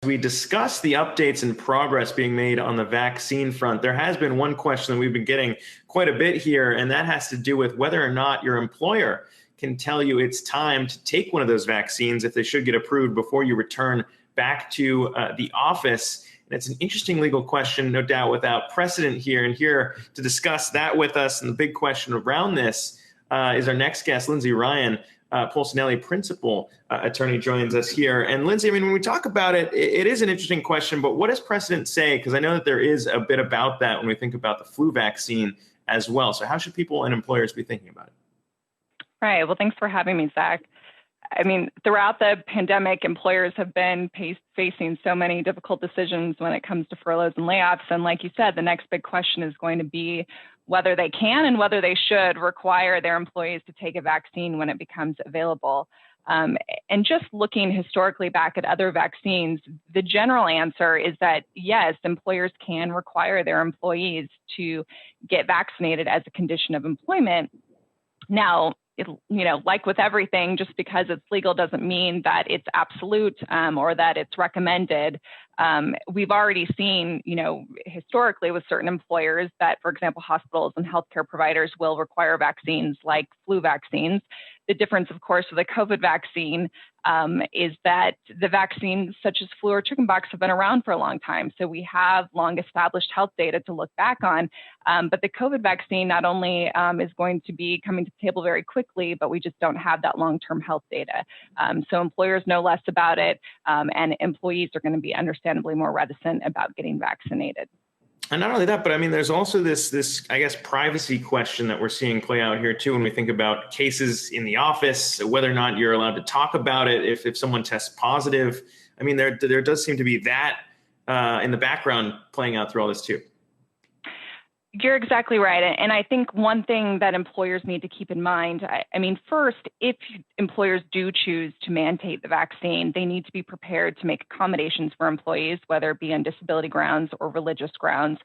We discuss the updates and progress being made on the vaccine front. There has been one question that we've been getting quite a bit here, and that has to do with whether or not your employer can tell you it's time to take one of those vaccines if they should get approved before you return back to the office. And it's an interesting legal question, no doubt, without precedent here. And here to discuss that with us and the big question around this is our next guest, Lindsay Ryan. Polsinelli principal attorney joins us here. And Lindsay, I mean, when we talk about it, it is an interesting question, but what does precedent say? Because I know that there is a bit about that when we think about the flu vaccine as well. So how should people and employers be thinking about it? Right. Well, thanks for having me, Zach. I mean, throughout the pandemic, employers have been facing so many difficult decisions when it comes to furloughs and layoffs. And like you said, the next big question is going to be whether they can and whether they should require their employees to take a vaccine when it becomes available. And just looking historically back at other vaccines, the general answer is that yes, employers can require their employees to get vaccinated as a condition of employment. Now, like with everything, just because it's legal doesn't mean that it's absolute or that it's recommended. We've already seen, historically with certain employers that, for example, hospitals and healthcare providers will require vaccines like flu vaccines. The difference, of course, with the COVID vaccine is that the vaccines such as flu or chickenpox have been around for a long time. So we have long established health data to look back on. But the COVID vaccine not only is going to be coming to the table very quickly, but we just don't have that long-term health data. So employers know less about it, and employees are going to be understandably more reticent about getting vaccinated. And not only that, but I mean, there's also this, I guess, privacy question that we're seeing play out here too when we think about cases in the office, whether or not you're allowed to talk about it if someone tests positive. I mean, there does seem to be that in the background playing out through all this too. You're exactly right. And I think one thing that employers need to keep in mind, I mean, first, if employers do choose to mandate the vaccine, they need to be prepared to make accommodations for employees, whether it be on disability grounds or religious grounds.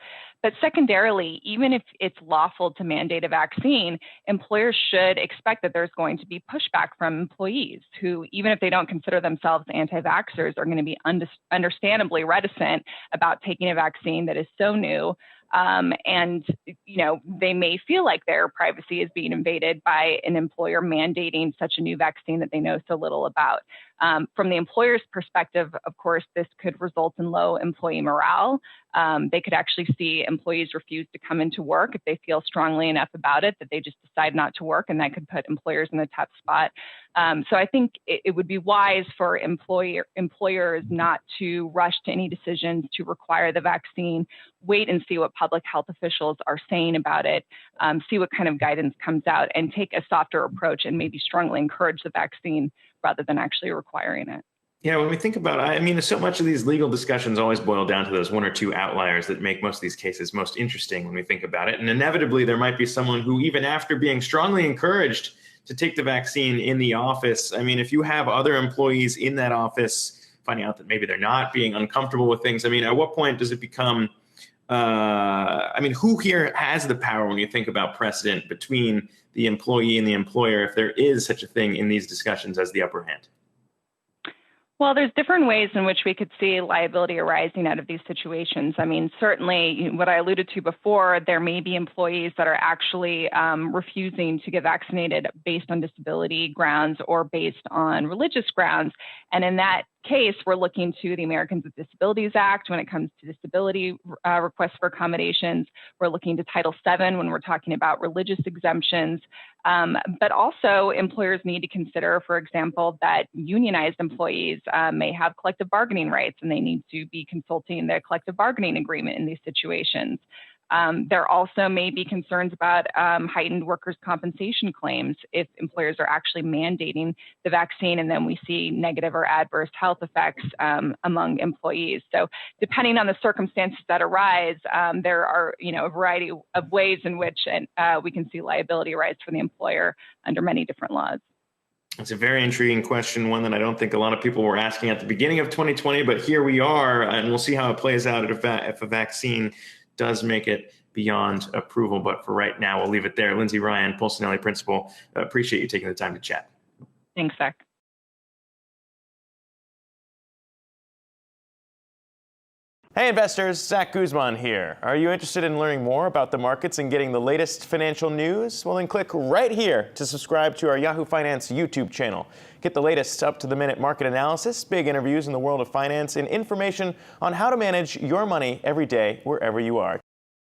But secondarily, even if it's lawful to mandate a vaccine, employers should expect that there's going to be pushback from employees who, even if they don't consider themselves anti-vaxxers, are going to be understandably reticent about taking a vaccine that is so new. And, they may feel like their privacy is being invaded by an employer mandating such a new vaccine that they know so little about. From the employer's perspective, of course, this could result in low employee morale. They could actually see employees refuse to come into work if they feel strongly enough about it that they just decide not to work, and that could put employers in a tough spot. So I think it would be wise for employers not to rush to any decisions to require the vaccine, wait and see what public health officials are saying about it, see what kind of guidance comes out, and take a softer approach and maybe strongly encourage the vaccine rather than actually requiring it. Yeah, when we think about it, I mean, so much of these legal discussions always boil down to those one or two outliers that make most of these cases most interesting when we think about it. And inevitably, there might be someone who, even after being strongly encouraged to take the vaccine in the office, I mean, if you have other employees in that office finding out that maybe they're not being uncomfortable with things, I mean, at what point does it become, who here has the power when you think about precedent between the employee and the employer, if there is such a thing in these discussions as the upper hand? Well, there's different ways in which we could see liability arising out of these situations. I mean, certainly what I alluded to before, there may be employees that are actually refusing to get vaccinated based on disability grounds or based on religious grounds. And in that case, we're looking to the Americans with Disabilities Act when it comes to disability requests for accommodations. We're looking to Title VII when we're talking about religious exemptions. But also employers need to consider, for example, that unionized employees may have collective bargaining rights, and they need to be consulting the collective bargaining agreement in these situations. There also may be concerns about heightened workers' compensation claims if employers are actually mandating the vaccine and then we see negative or adverse health effects among employees. So depending on the circumstances that arise, there are a variety of ways in which we can see liability arise for the employer under many different laws. It's a very intriguing question, one that I don't think a lot of people were asking at the beginning of 2020, but here we are, and we'll see how it plays out if a vaccine does make it beyond approval. But for right now, we'll leave it there. Lindsay Ryan, Polsinelli principal, appreciate you taking the time to chat. Thanks, Zach. Hey investors, Zach Guzman here. Are you interested in learning more about the markets and getting the latest financial news? Well, then click right here to subscribe to our Yahoo Finance YouTube channel. Get the latest up-to-the-minute market analysis, big interviews in the world of finance, and information on how to manage your money every day wherever you are.